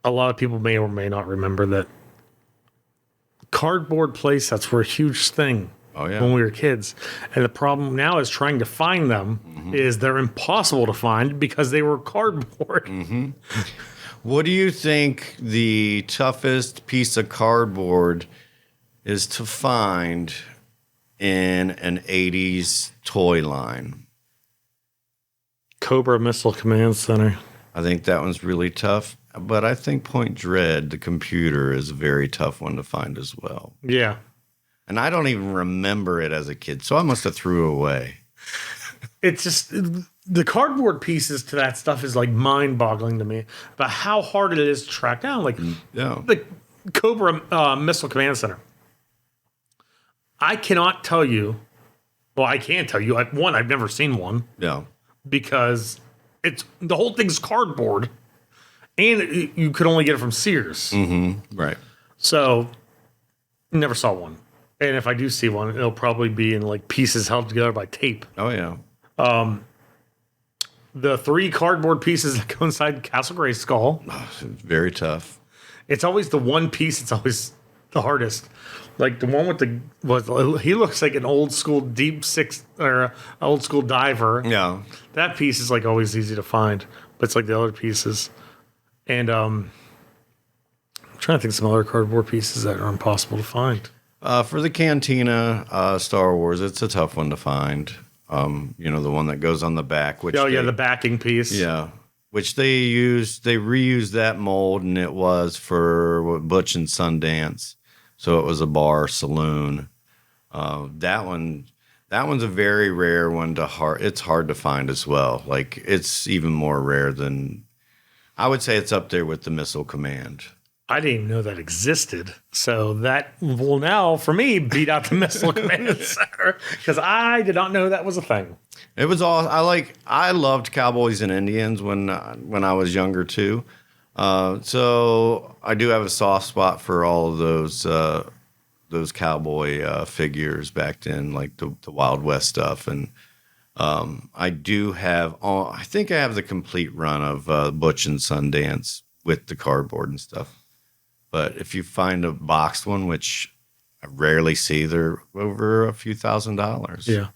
a lot of people may or may not remember that cardboard playsets were a huge thing. Oh, yeah. When we were kids. And the problem now is trying to find them is they're impossible to find because they were cardboard. Mm-hmm. What do you think the toughest piece of cardboard is to find in an 80s toy line? Cobra Missile Command Center. I think that one's really tough. But I think Point Dread, the computer, is a very tough one to find as well. Yeah. And I don't even remember it as a kid, so I must have threw it away. It's just the cardboard pieces to that stuff is like mind-boggling to me about how hard it is to track down. Like the Cobra Missile Command Center. I cannot tell you. Well, I can tell you. One, I've never seen one. Yeah. Because it's the whole thing's cardboard, and you could only get it from Sears. Mm-hmm. Right. So, never saw one. And if I do see one, it'll probably be in like pieces held together by tape. Oh, yeah. The 3 cardboard pieces that go inside Castle Grayskull. Oh, it's very tough. It's always the one piece. It's always the hardest. Like the one with he looks like an old school deep six or old school diver. Yeah. That piece is like always easy to find, but it's like the other pieces. And I'm trying to think of some other cardboard pieces that are impossible to find. For the Cantina Star Wars, it's a tough one to find. The one that goes on the back. The backing piece. Yeah, which they reused that mold, and it was for Butch and Sundance. So it was a bar saloon. That one's a very rare one it's hard to find as well. Like it's even more rare than, I would say it's up there with the Missile Command. I didn't even know that existed. So that will now, for me, beat out the Missile Command Center because I did not know that was a thing. It was all I loved Cowboys and Indians when I was younger too. So I do have a soft spot for all of those cowboy figures back then, like the Wild West stuff. And I do have I think I have the complete run of Butch and Sundance with the cardboard and stuff. But if you find a boxed one, which I rarely see, they're over a few $1,000s. Yeah.